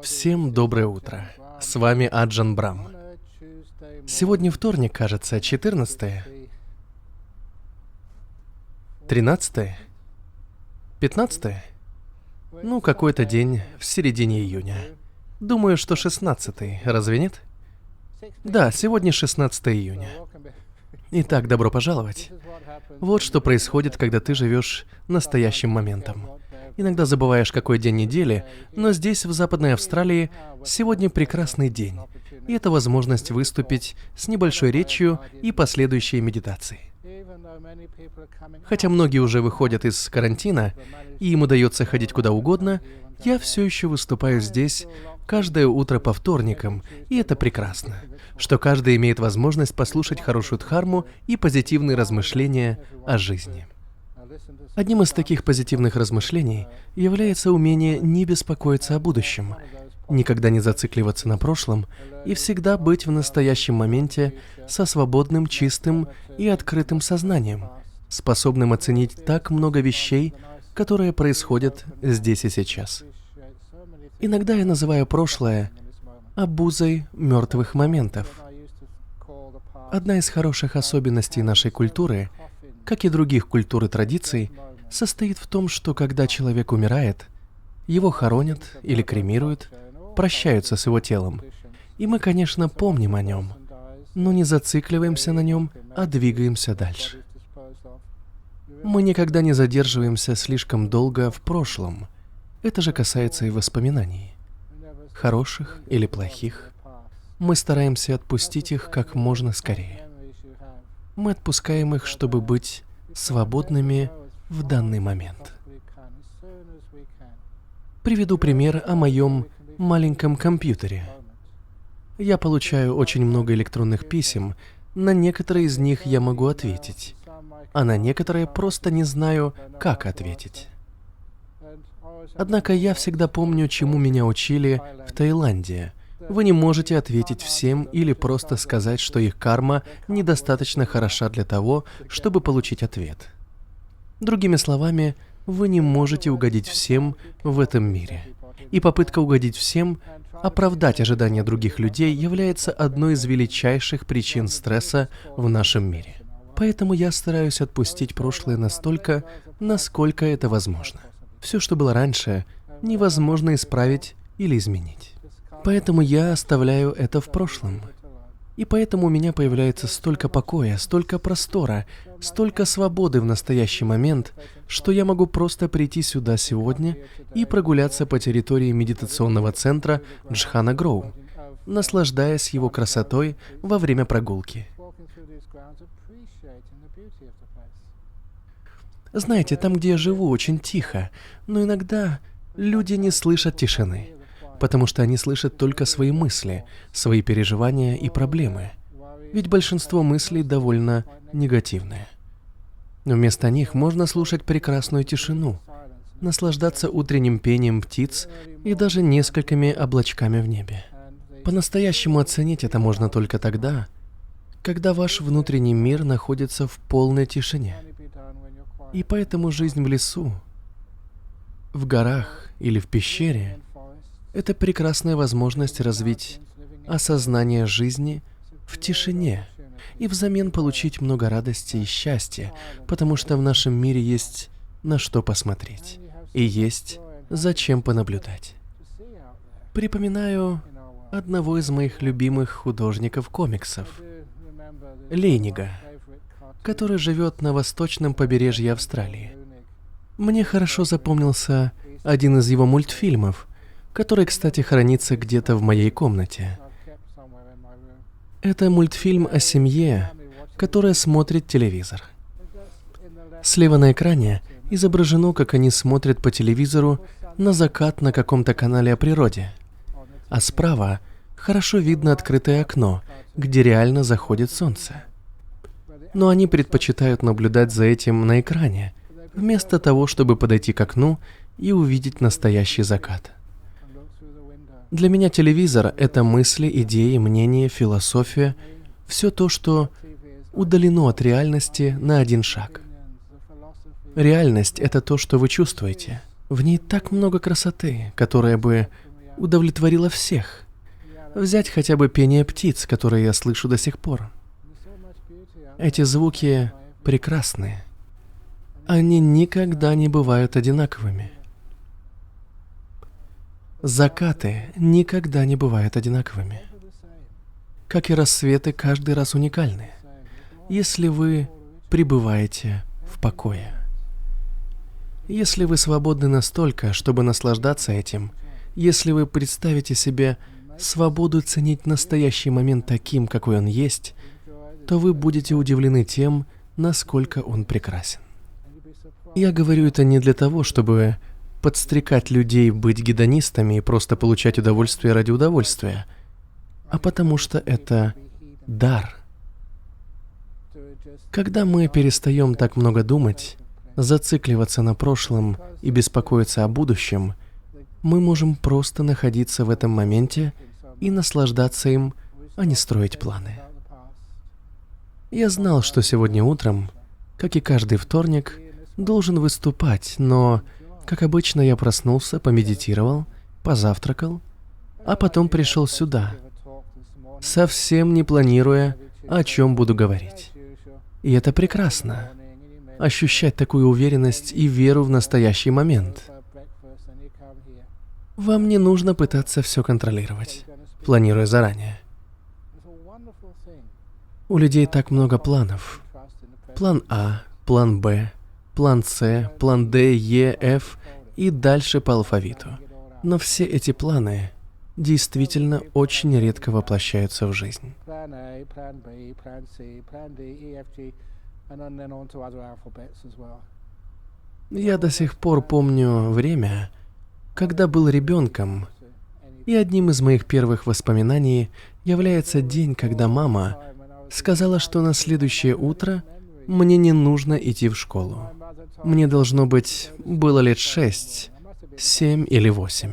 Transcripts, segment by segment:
Всем доброе утро. С вами Аджан Брам. Сегодня вторник, кажется, 14-е, 13-е, 15-е. Ну, какой-то день в середине июня. Думаю, что 16-й, разве нет? Да, сегодня 16 июня. Итак, добро пожаловать. Вот что происходит, когда ты живешь настоящим моментом. Иногда забываешь, какой день недели, но здесь, в Западной Австралии, сегодня прекрасный день. И это возможность выступить с небольшой речью и последующей медитацией. Хотя многие уже выходят из карантина, и им удается ходить куда угодно, я все еще выступаю здесь каждое утро по вторникам, и это прекрасно, что каждый имеет возможность послушать хорошую дхарму и позитивные размышления о жизни. Одним из таких позитивных размышлений является умение не беспокоиться о будущем, никогда не зацикливаться на прошлом и всегда быть в настоящем моменте со свободным, чистым и открытым сознанием, способным оценить так много вещей, которые происходят здесь и сейчас. Иногда я называю прошлое обузой мертвых моментов. Одна из хороших особенностей нашей культуры, как и других культур и традиций, состоит в том, что когда человек умирает, его хоронят или кремируют, прощаются с его телом. И мы, конечно, помним о нем, но не зацикливаемся на нем, а двигаемся дальше. Мы никогда не задерживаемся слишком долго в прошлом. Это же касается и воспоминаний. Хороших или плохих. Мы стараемся отпустить их как можно скорее. Мы отпускаем их, чтобы быть свободными в данный момент. Приведу пример о моем маленьком компьютере. Я получаю очень много электронных писем, на некоторые из них я могу ответить, а на некоторые просто не знаю, как ответить. Однако я всегда помню, чему меня учили в Таиланде. Вы не можете ответить всем или просто сказать, что их карма недостаточно хороша для того, чтобы получить ответ. Другими словами, вы не можете угодить всем в этом мире. И попытка угодить всем, оправдать ожидания других людей, является одной из величайших причин стресса в нашем мире. Поэтому я стараюсь отпустить прошлое настолько, насколько это возможно. Все, что было раньше, невозможно исправить или изменить. Поэтому я оставляю это в прошлом. И поэтому у меня появляется столько покоя, столько простора, столько свободы в настоящий момент, что я могу просто прийти сюда сегодня и прогуляться по территории медитационного центра Джхана Гроу, наслаждаясь его красотой во время прогулки. Знаете, там, где я живу, очень тихо, но иногда люди не слышат тишины, потому что они слышат только свои мысли, свои переживания и проблемы. Ведь большинство мыслей довольно негативные. Но вместо них можно слушать прекрасную тишину, наслаждаться утренним пением птиц и даже несколькими облачками в небе. По-настоящему оценить это можно только тогда, когда ваш внутренний мир находится в полной тишине. И поэтому жизнь в лесу, в горах или в пещере — это прекрасная возможность развить осознание жизни в тишине и взамен получить много радости и счастья, потому что в нашем мире есть на что посмотреть и есть зачем понаблюдать. Припоминаю одного из моих любимых художников комиксов, Лейнига, который живет на восточном побережье Австралии. Мне хорошо запомнился один из его мультфильмов, который, кстати, хранится где-то в моей комнате. Это мультфильм о семье, которая смотрит телевизор. Слева на экране изображено, как они смотрят по телевизору на закат на каком-то канале о природе, а справа хорошо видно открытое окно, где реально заходит солнце. Но они предпочитают наблюдать за этим на экране, вместо того, чтобы подойти к окну и увидеть настоящий закат. Для меня телевизор — это мысли, идеи, мнения, философия, все то, что удалено от реальности на один шаг. Реальность — это то, что вы чувствуете. В ней так много красоты, которая бы удовлетворила всех. Взять хотя бы пение птиц, которые я слышу до сих пор. Эти звуки прекрасны. Они никогда не бывают одинаковыми. Закаты никогда не бывают одинаковыми. Как и рассветы, каждый раз уникальны, если вы пребываете в покое. Если вы свободны настолько, чтобы наслаждаться этим, если вы представите себе свободу ценить настоящий момент таким, какой он есть, то вы будете удивлены тем, насколько он прекрасен. Я говорю это не для того, чтобы подстрекать людей быть гедонистами и просто получать удовольствие ради удовольствия, а потому что это дар. Когда мы перестаем так много думать, зацикливаться на прошлом и беспокоиться о будущем, мы можем просто находиться в этом моменте и наслаждаться им, а не строить планы. Я знал, что сегодня утром, как и каждый вторник, должен выступать, но, как обычно, я проснулся, помедитировал, позавтракал, а потом пришел сюда, совсем не планируя, о чем буду говорить. И это прекрасно. Ощущать такую уверенность и веру в настоящий момент. Вам не нужно пытаться все контролировать, планируя заранее. У людей так много планов. План А, план Б, план С, план Д, Е, Ф и дальше по алфавиту. Но все эти планы действительно очень редко воплощаются в жизнь. Я до сих пор помню время, когда был ребенком, и одним из моих первых воспоминаний является день, когда мама сказала, что на следующее утро мне не нужно идти в школу. Мне, должно быть, было лет 6, 7 или 8.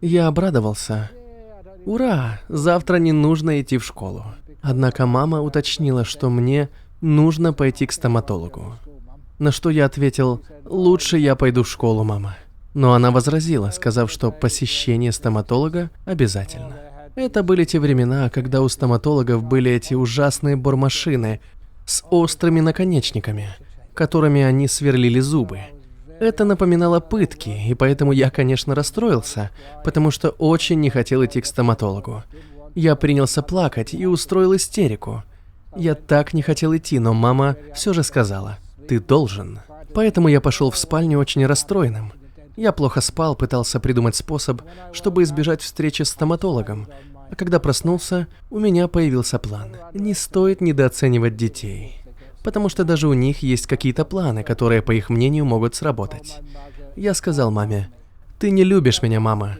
Я обрадовался. Ура! Завтра не нужно идти в школу. Однако мама уточнила, что мне нужно пойти к стоматологу. На что я ответил: лучше я пойду в школу, мама. Но она возразила, сказав, что посещение стоматолога обязательно. Это были те времена, когда у стоматологов были эти ужасные бормашины с острыми наконечниками, которыми они сверлили зубы. Это напоминало пытки, и поэтому я, конечно, расстроился, потому что очень не хотел идти к стоматологу. Я принялся плакать и устроил истерику. Я так не хотел идти, но мама все же сказала: «Ты должен». Поэтому я пошел в спальню очень расстроенным. Я плохо спал, пытался придумать способ, чтобы избежать встречи с стоматологом. А когда проснулся, у меня появился план. Не стоит недооценивать детей, потому что даже у них есть какие-то планы, которые, по их мнению, могут сработать. Я сказал маме: «Ты не любишь меня, мама.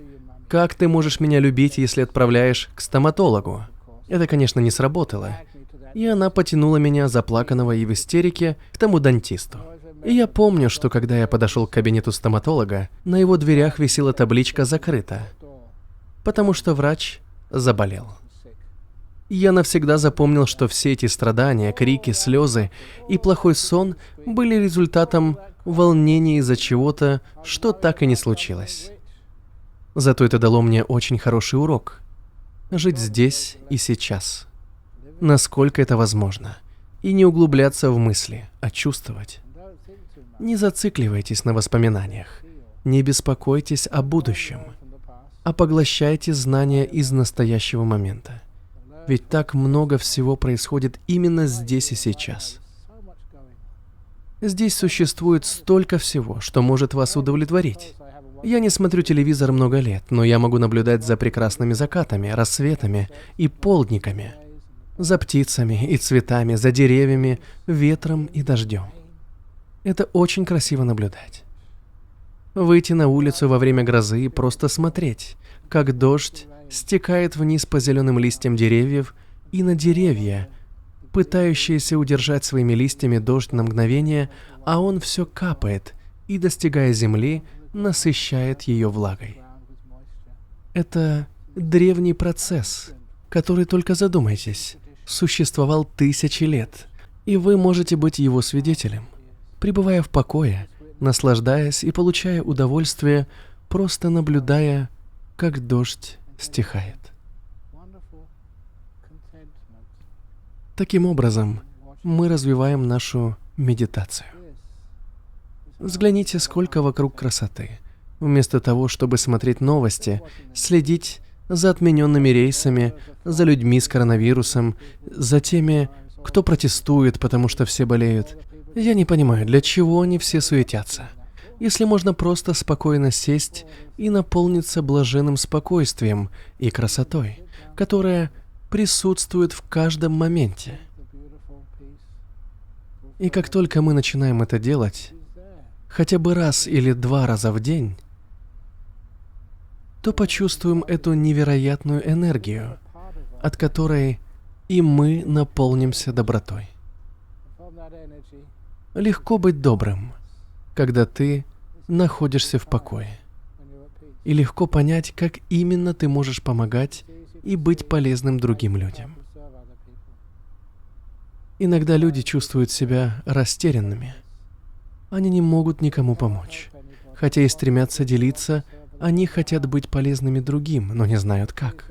Как ты можешь меня любить, если отправляешь к стоматологу?» Это, конечно, не сработало. И она потянула меня, заплаканного и в истерике, к тому дантисту. И я помню, что когда я подошел к кабинету стоматолога, на его дверях висела табличка «Закрыто», потому что врач заболел. Я навсегда запомнил, что все эти страдания, крики, слезы и плохой сон были результатом волнения из-за чего-то, что так и не случилось. Зато это дало мне очень хороший урок. Жить здесь и сейчас. Насколько это возможно. И не углубляться в мысли, а чувствовать. Не зацикливайтесь на воспоминаниях. Не беспокойтесь о будущем. А поглощайте знания из настоящего момента. Ведь так много всего происходит именно здесь и сейчас. Здесь существует столько всего, что может вас удовлетворить. Я не смотрю телевизор много лет, но я могу наблюдать за прекрасными закатами, рассветами и полдниками, за птицами и цветами, за деревьями, ветром и дождем. Это очень красиво наблюдать. Выйти на улицу во время грозы и просто смотреть, как дождь стекает вниз по зеленым листьям деревьев и на деревья, пытающиеся удержать своими листьями дождь на мгновение, а он все капает и, достигая земли, насыщает ее влагой. Это древний процесс, который, только задумайтесь, существовал тысячи лет, и вы можете быть его свидетелем. Пребывая в покое, наслаждаясь и получая удовольствие, просто наблюдая, как дождь стихает. Таким образом, мы развиваем нашу медитацию. Взгляните, сколько вокруг красоты. Вместо того, чтобы смотреть новости, следить за отмененными рейсами, за людьми с коронавирусом, за теми, кто протестует, потому что все болеют. Я не понимаю, для чего они все суетятся. Если можно просто спокойно сесть и наполниться блаженным спокойствием и красотой, которая присутствует в каждом моменте. И как только мы начинаем это делать, хотя бы раз или 2 раза в день, то почувствуем эту невероятную энергию, от которой и мы наполнимся добротой. Легко быть добрым, когда ты находишься в покое. И легко понять, как именно ты можешь помогать и быть полезным другим людям. Иногда люди чувствуют себя растерянными. Они не могут никому помочь. Хотя и стремятся делиться, они хотят быть полезными другим, но не знают как.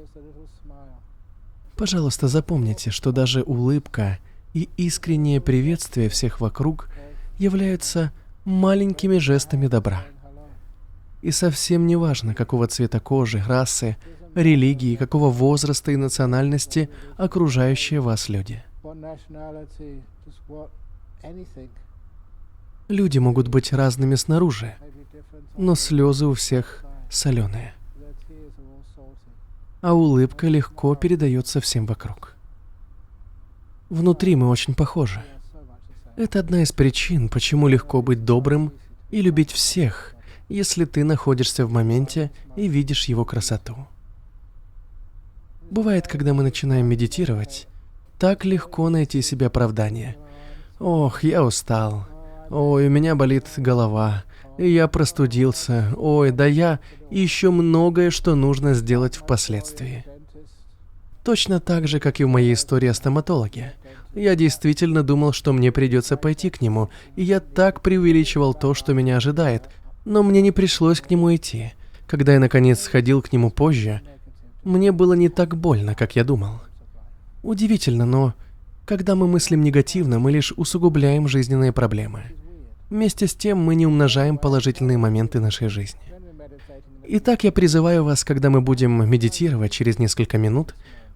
Пожалуйста, запомните, что даже улыбка и искреннее приветствие всех вокруг являются маленькими жестами добра. И совсем не важно, какого цвета кожи, расы, религии, какого возраста и национальности окружающие вас люди. Люди могут быть разными снаружи, но слезы у всех соленые. А улыбка легко передается всем вокруг. Внутри мы очень похожи. Это одна из причин, почему легко быть добрым и любить всех, если ты находишься в моменте и видишь его красоту. Бывает, когда мы начинаем медитировать, так легко найти себе оправдание. Ох, я устал. Ой, у меня болит голова. И я простудился. Ой, да я... И еще многое, что нужно сделать впоследствии. Точно так же, как и в моей истории о стоматологе. Я действительно думал, что мне придется пойти к нему, и я так преувеличивал то, что меня ожидает, но мне не пришлось к нему идти. Когда я наконец сходил к нему позже, мне было не так больно, как я думал. Удивительно, но когда мы мыслим негативно, мы лишь усугубляем жизненные проблемы. Вместе с тем мы не умножаем положительные моменты нашей жизни. Итак, я призываю вас, когда мы будем медитировать через несколько минут,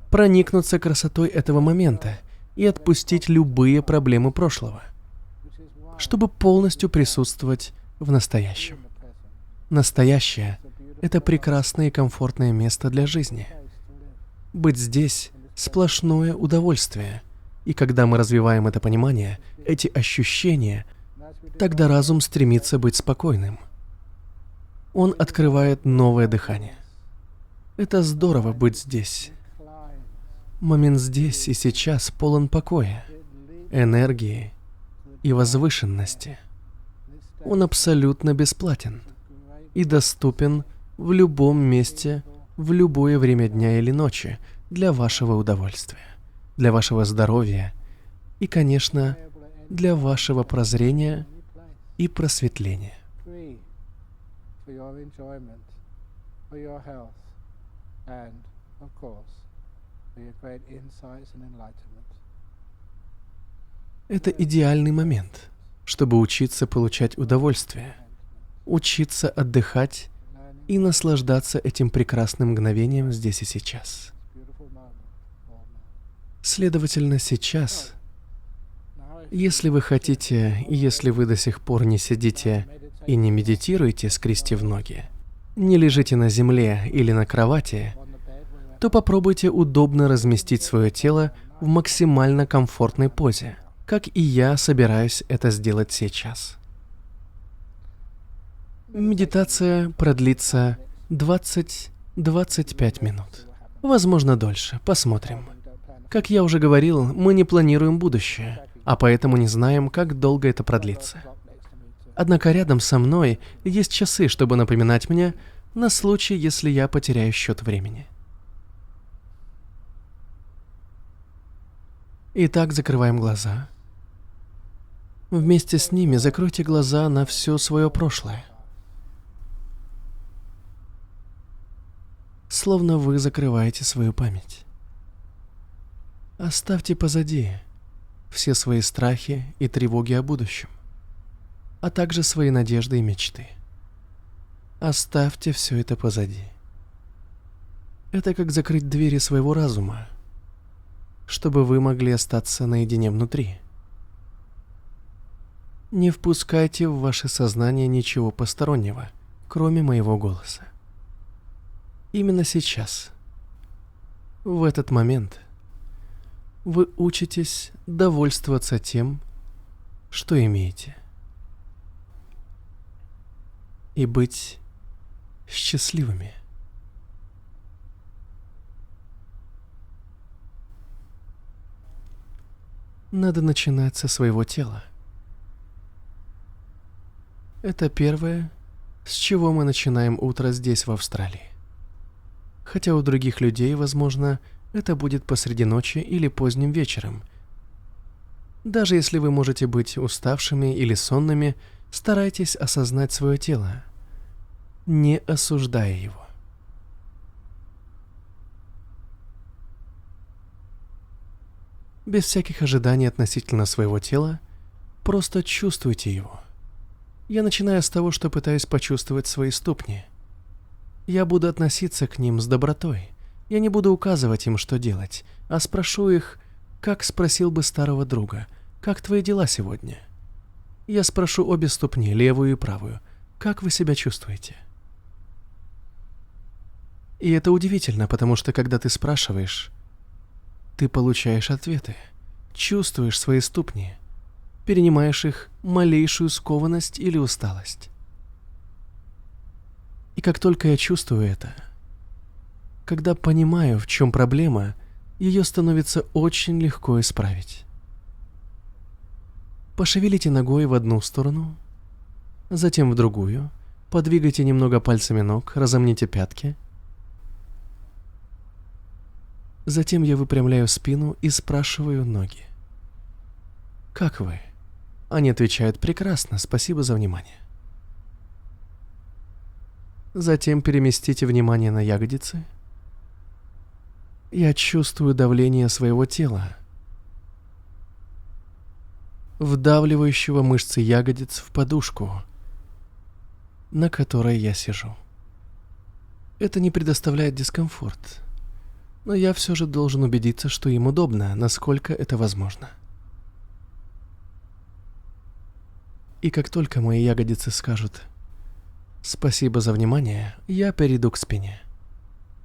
проникнуться красотой этого момента и отпустить любые проблемы прошлого, чтобы полностью присутствовать в настоящем. Настоящее – это прекрасное и комфортное место для жизни. Быть здесь – сплошное удовольствие, и когда мы развиваем это понимание, эти ощущения, тогда разум стремится быть спокойным. Он открывает новое дыхание. Это здорово быть здесь. Момент здесь и сейчас полон покоя, энергии и возвышенности. Он абсолютно бесплатен и доступен в любом месте, в любое время дня или ночи для вашего удовольствия, для вашего здоровья и, конечно, для вашего прозрения и просветления. Это идеальный момент, чтобы учиться получать удовольствие, учиться отдыхать и наслаждаться этим прекрасным мгновением здесь и сейчас. Следовательно, сейчас, если вы хотите, и если вы до сих пор не сидите и не медитируете, скрестив ноги, не лежите на земле или на кровати, то попробуйте удобно разместить свое тело в максимально комфортной позе, как и я собираюсь это сделать сейчас. Медитация продлится 20-25 минут. Возможно, дольше. Посмотрим. Как я уже говорил, мы не планируем будущее, а поэтому не знаем, как долго это продлится. Однако рядом со мной есть часы, чтобы напоминать мне на случай, если я потеряю счет времени. Итак, закрываем глаза. Вместе с ними закройте глаза на все свое прошлое. Словно вы закрываете свою память. Оставьте позади все свои страхи и тревоги о будущем, а также свои надежды и мечты. Оставьте все это позади. Это как закрыть двери своего разума, чтобы вы могли остаться наедине внутри. Не впускайте в ваше сознание ничего постороннего, кроме моего голоса. Именно сейчас, в этот момент, вы учитесь довольствоваться тем, что имеете, и быть счастливыми. Надо начинать со своего тела. Это первое, с чего мы начинаем утро здесь, в Австралии. Хотя у других людей, возможно, это будет посреди ночи или поздним вечером. Даже если вы можете быть уставшими или сонными, старайтесь осознать свое тело, не осуждая его. Без всяких ожиданий относительно своего тела, просто чувствуйте его. Я начинаю с того, что пытаюсь почувствовать свои ступни. Я буду относиться к ним с добротой. Я не буду указывать им, что делать, а спрошу их, как спросил бы старого друга: «Как твои дела сегодня?» Я спрошу обе ступни, левую и правую: «Как вы себя чувствуете?» И это удивительно, потому что когда ты спрашиваешь, ты получаешь ответы, чувствуешь свои ступни, перенимаешь их малейшую скованность или усталость. И как только я чувствую это, когда понимаю, в чем проблема, ее становится очень легко исправить. Пошевелите ногой в одну сторону, затем в другую, подвигайте немного пальцами ног, разомните пятки. Затем я выпрямляю спину и спрашиваю ноги: «Как вы?» Они отвечают: «Прекрасно, спасибо за внимание». Затем переместите внимание на ягодицы. Я чувствую давление своего тела, вдавливающего мышцы ягодиц в подушку, на которой я сижу. Это не предоставляет дискомфорт, но я все же должен убедиться, что им удобно, насколько это возможно. И как только мои ягодицы скажут «Спасибо за внимание», я перейду к спине.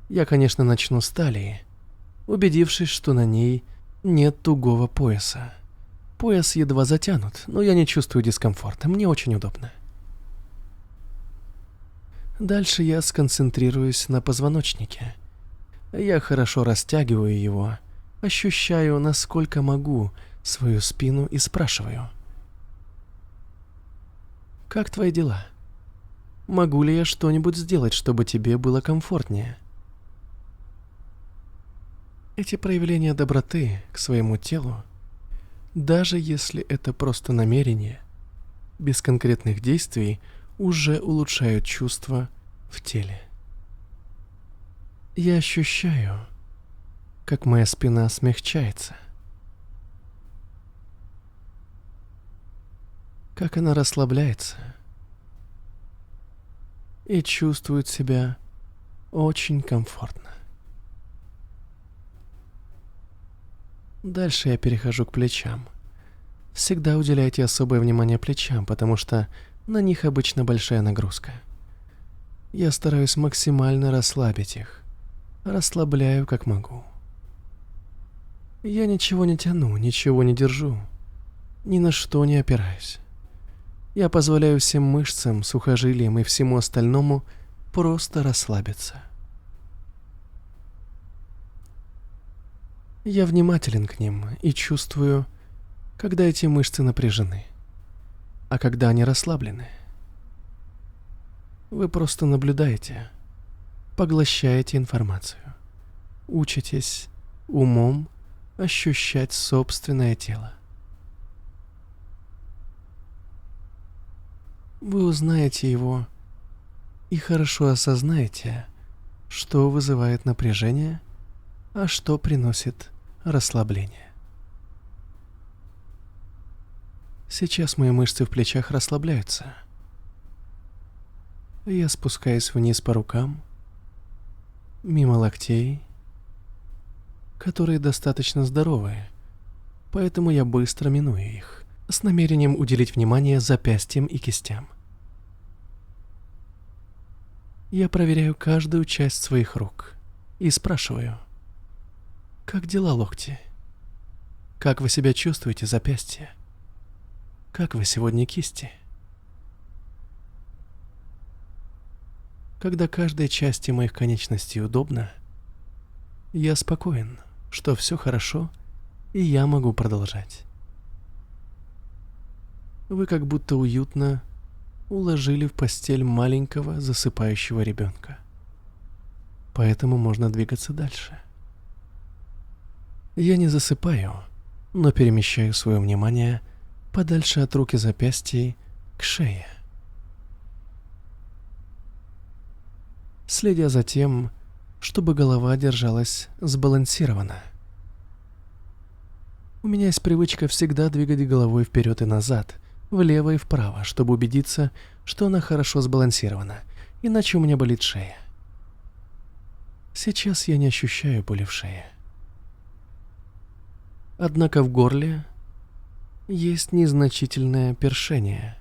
Я, конечно, начну с талии, убедившись, что на ней нет тугого пояса. Пояс едва затянут, но я не чувствую дискомфорта, мне очень удобно. Дальше я сконцентрируюсь на позвоночнике. Я хорошо растягиваю его, ощущаю, насколько могу, свою спину и спрашиваю: «Как твои дела? Могу ли я что-нибудь сделать, чтобы тебе было комфортнее?» Эти проявления доброты к своему телу, даже если это просто намерение, без конкретных действий, уже улучшают чувства в теле. Я ощущаю, как моя спина смягчается, как она расслабляется и чувствует себя очень комфортно. Дальше я перехожу к плечам. Всегда уделяйте особое внимание плечам, потому что на них обычно большая нагрузка. Я стараюсь максимально расслабить их, расслабляю как могу. Я ничего не тяну, ничего не держу, ни на что не опираюсь. Я позволяю всем мышцам, сухожилиям и всему остальному просто расслабиться. Я внимателен к ним и чувствую, когда эти мышцы напряжены, а когда они расслаблены. Вы просто наблюдаете, поглощаете информацию, учитесь умом ощущать собственное тело. Вы узнаете его и хорошо осознаете, что вызывает напряжение, а что приносит расслабление. Сейчас мои мышцы в плечах расслабляются. Я спускаюсь вниз по рукам, мимо локтей, которые достаточно здоровые, поэтому я быстро миную их, с намерением уделить внимание запястьям и кистям. Я проверяю каждую часть своих рук и спрашиваю: как дела, локти? Как вы себя чувствуете, запястья? Как вы сегодня, кисти? Когда каждой части моих конечностей удобно, я спокоен, что все хорошо, и я могу продолжать. Вы как будто уютно уложили в постель маленького засыпающего ребенка. Поэтому можно двигаться дальше. Я не засыпаю, но перемещаю свое внимание подальше от рук и запястий к шее. Следя за тем, чтобы голова держалась сбалансированно. У меня есть привычка всегда двигать головой вперед и назад, влево и вправо, чтобы убедиться, что она хорошо сбалансирована, иначе у меня болит шея. Сейчас я не ощущаю боли в шее. Однако в горле есть незначительное першение.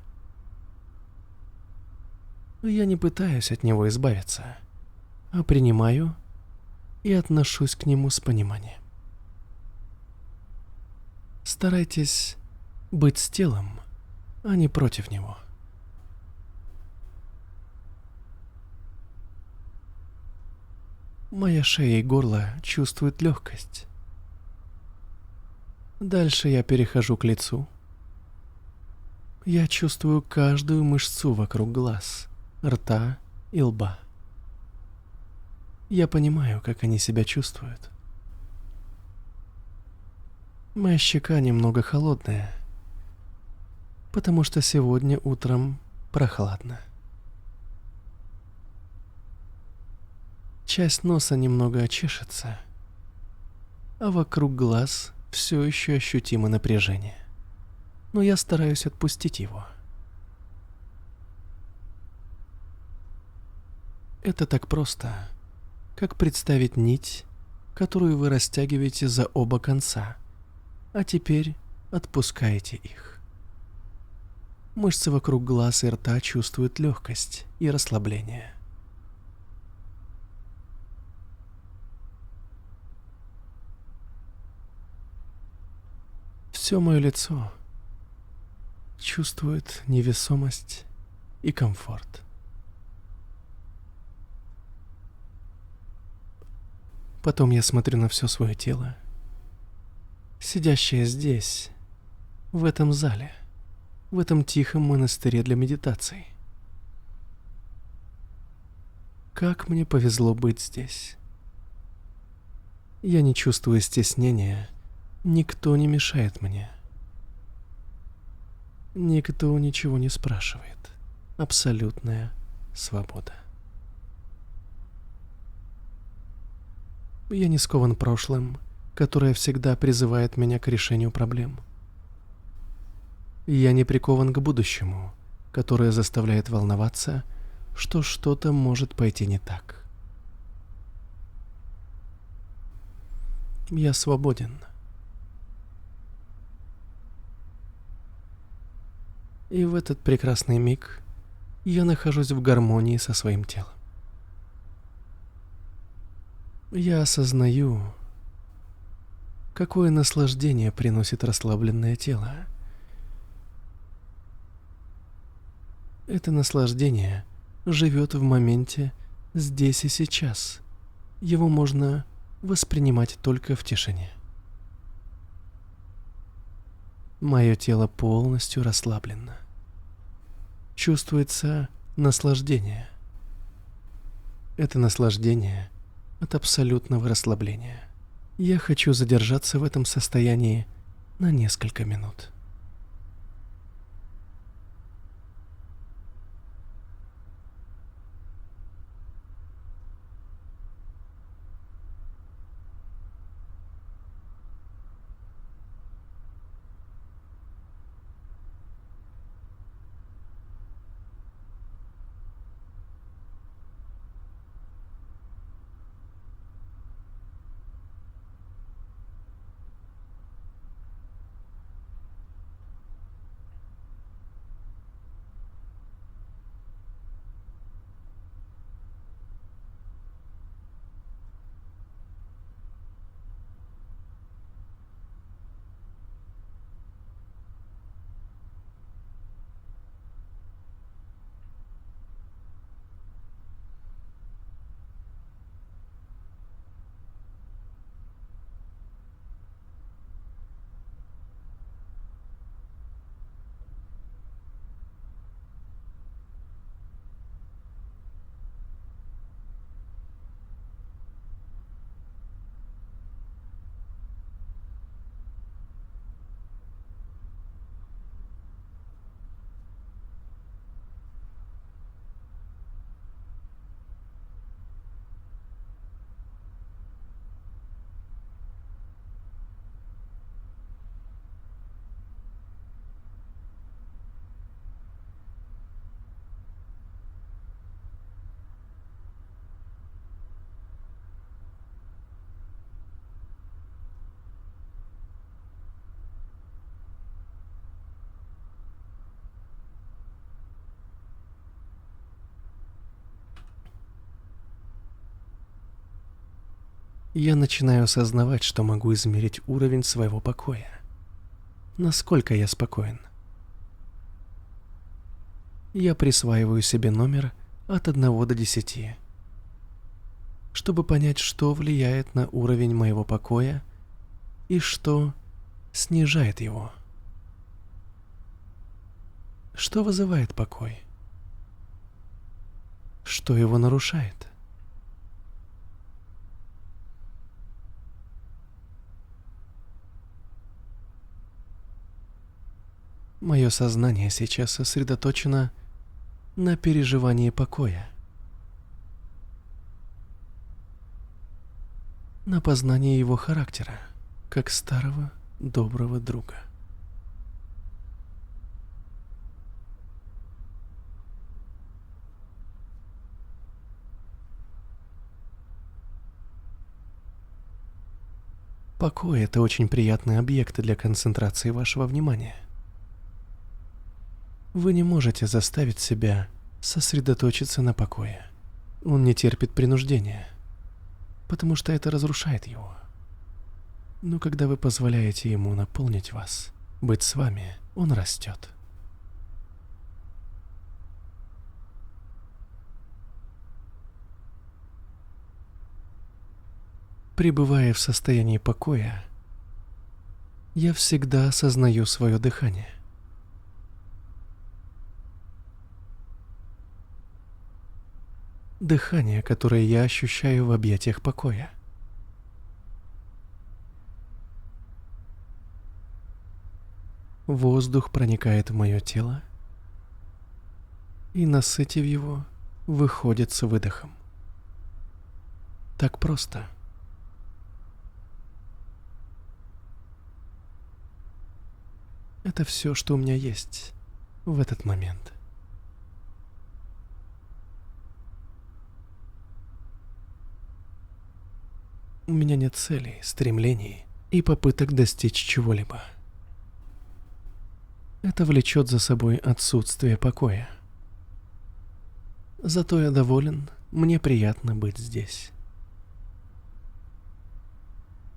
Я не пытаюсь от него избавиться, а принимаю и отношусь к нему с пониманием. Старайтесь быть с телом, а не против него. Моя шея и горло чувствуют легкость. Дальше я перехожу к лицу. Я чувствую каждую мышцу вокруг глаз, рта и лба. Я понимаю, как они себя чувствуют. Моя щека немного холодная, потому что сегодня утром прохладно. Часть носа немного чешется, а вокруг глаз все еще ощутимо напряжение. Но я стараюсь отпустить его. Это так просто, как представить нить, которую вы растягиваете за оба конца, а теперь отпускаете их. Мышцы вокруг глаз и рта чувствуют легкость и расслабление. Все мое лицо чувствует невесомость и комфорт. Потом я смотрю на все свое тело, сидящее здесь, в этом зале, в этом тихом монастыре для медитаций. Как мне повезло быть здесь. Я не чувствую стеснения, никто не мешает мне. Никто ничего не спрашивает. Абсолютная свобода. Я не скован прошлым, которое всегда призывает меня к решению проблем. Я не прикован к будущему, которое заставляет волноваться, что что-то может пойти не так. Я свободен. И в этот прекрасный миг я нахожусь в гармонии со своим телом. Я осознаю, какое наслаждение приносит расслабленное тело. Это наслаждение живет в моменте здесь и сейчас. Его можно воспринимать только в тишине. Мое тело полностью расслаблено. Чувствуется наслаждение. Это наслаждение от абсолютного расслабления. Я хочу задержаться в этом состоянии на несколько минут. я начинаю осознавать, что могу измерить уровень своего покоя. Насколько я спокоен. Я присваиваю себе номер от 1 до 10, чтобы понять, что влияет на уровень моего покоя и что снижает его. Что вызывает покой? Что его нарушает? Мое сознание сейчас сосредоточено на переживании покоя, на познании его характера, как старого доброго друга. Покой — это очень приятный объект для концентрации вашего внимания. Вы не можете заставить себя сосредоточиться на покое. Он не терпит принуждения, потому что это разрушает его. Но когда вы позволяете ему наполнить вас, быть с вами, он растет. Пребывая в состоянии покоя, я всегда осознаю свое дыхание. Дыхание, которое я ощущаю в объятиях покоя. Воздух проникает в мое тело и, насытив его, выходит с выдохом. Так просто. Это все, что у меня есть в этот момент. У меня нет целей, стремлений и попыток достичь чего-либо. Это влечет за собой отсутствие покоя. Зато я доволен, мне приятно быть здесь.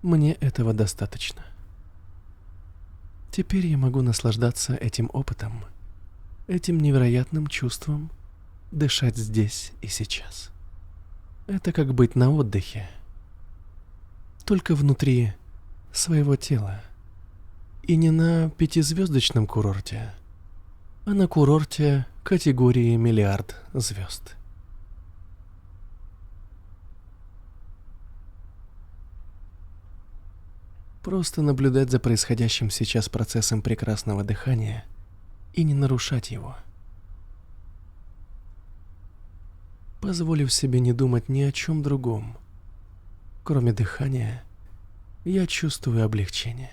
Мне этого достаточно. Теперь я могу наслаждаться этим опытом, этим невероятным чувством, дышать здесь и сейчас. Это как быть на отдыхе, только внутри своего тела. И не на 5-звездочном курорте, а на курорте категории 1 000 000 звезд. Просто наблюдать за происходящим сейчас процессом прекрасного дыхания и не нарушать его. Позволив себе не думать ни о чем другом, кроме дыхания, я чувствую облегчение.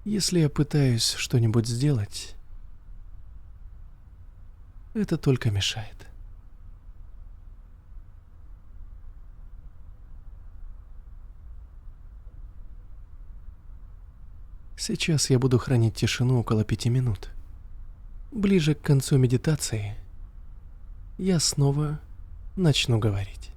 Если я пытаюсь что-нибудь сделать, это только мешает. Сейчас я буду хранить тишину около 5 минут. Ближе к концу медитации я снова начну говорить.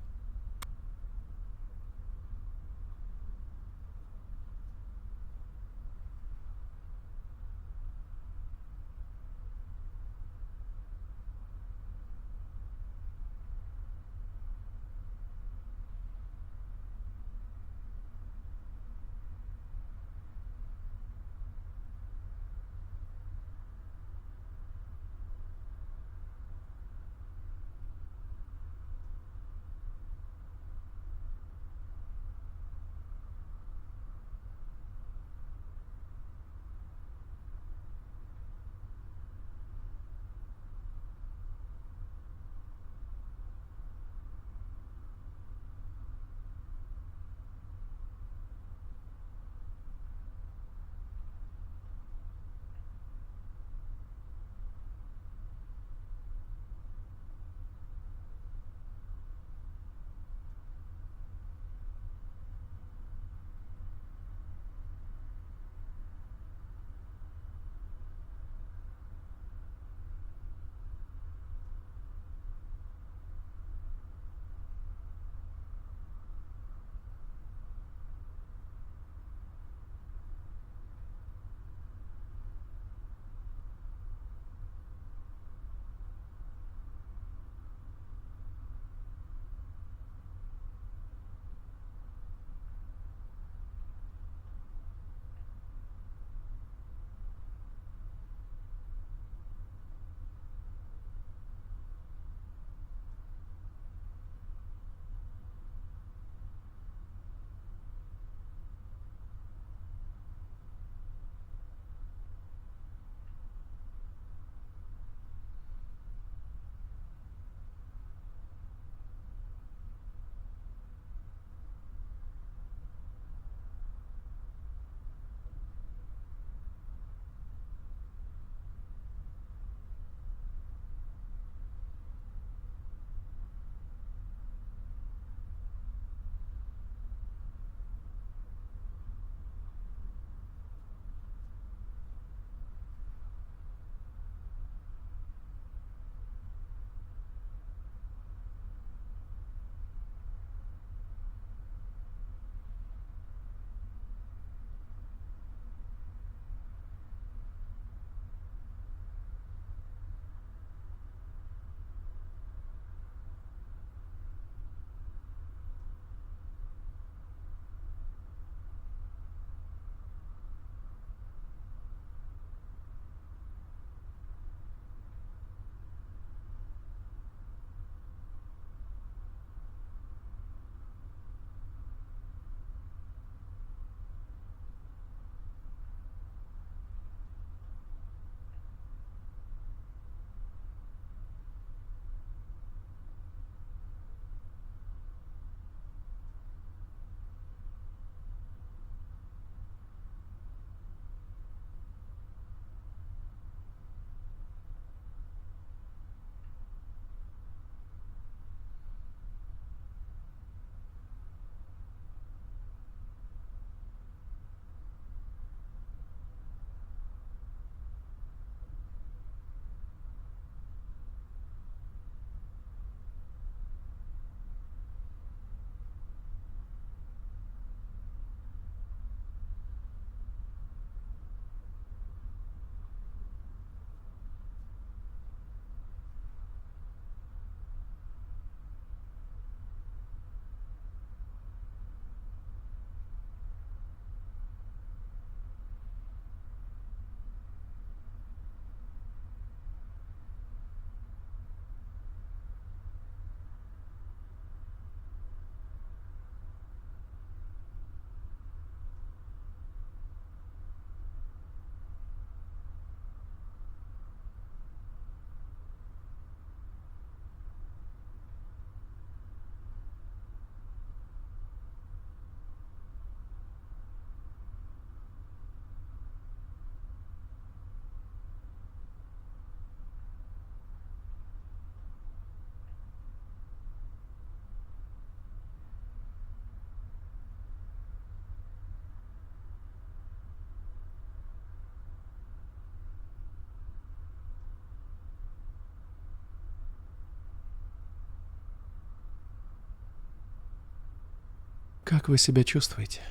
Как вы себя чувствуете?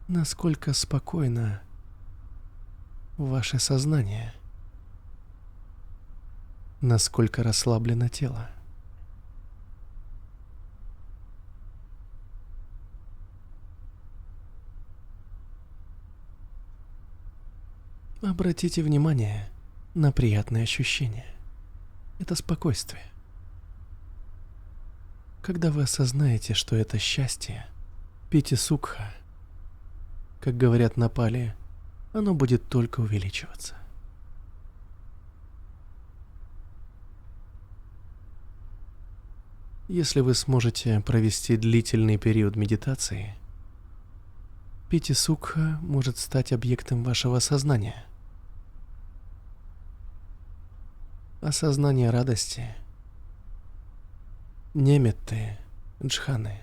Насколько спокойно ваше сознание? Насколько расслаблено тело? Обратите внимание на приятные ощущения. Это спокойствие. Когда вы осознаете, что это счастье, пити-сукха, как говорят на пали, оно будет только увеличиваться. Если вы сможете провести длительный период медитации, пити-сукха может стать объектом вашего сознания. Осознание радости, неметты, джханы.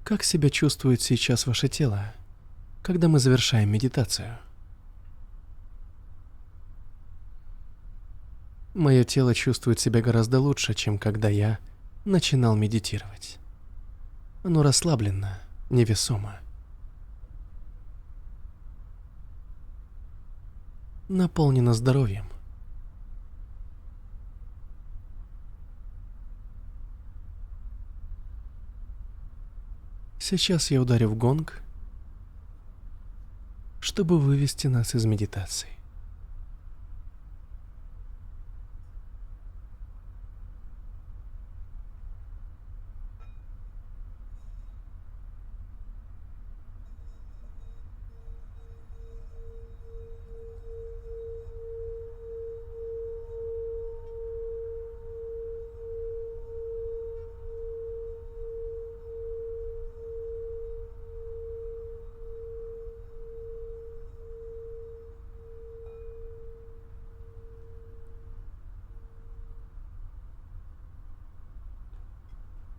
Как себя чувствует сейчас ваше тело, когда мы завершаем медитацию? Мое тело чувствует себя гораздо лучше, чем когда я начинал медитировать. Оно расслаблено, невесомо. Наполнено здоровьем. Сейчас я ударю в гонг, чтобы вывести нас из медитации.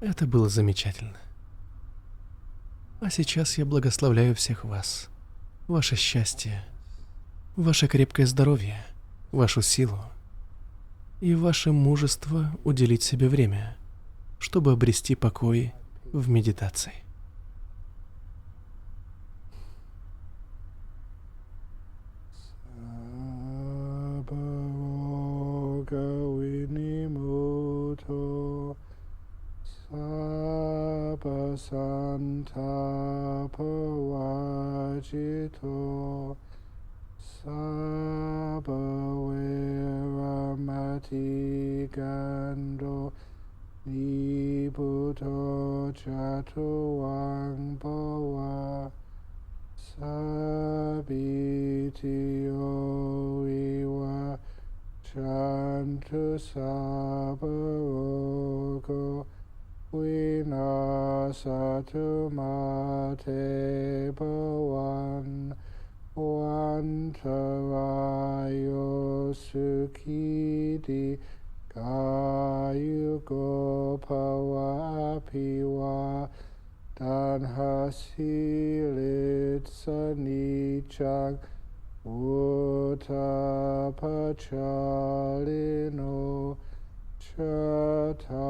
Это было замечательно. А сейчас я благословляю всех вас, ваше счастье, ваше крепкое здоровье, вашу силу и ваше мужество уделить себе время, чтобы обрести покой в медитации. Santapavajito Sabhaviramati Gando Nibuto Chatuang Bhava Sabitio Iwa Chantu Sabharogo Vinasatu mate bhavan Vantarayo sukhidi Kayugo pavapiwa Danhasilit sanichang Uttapachalino Chataro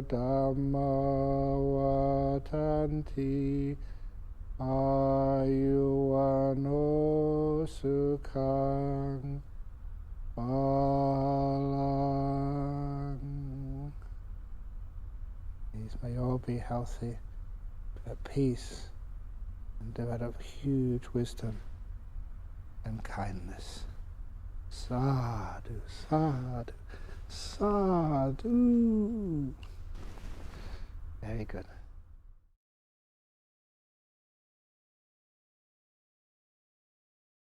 Dhamma Vatanti Ayuano Sukhang Balang. Please may you all be healthy, at peace, and develop huge wisdom and kindness. Sadhu, sadhu, sadhu. Very good.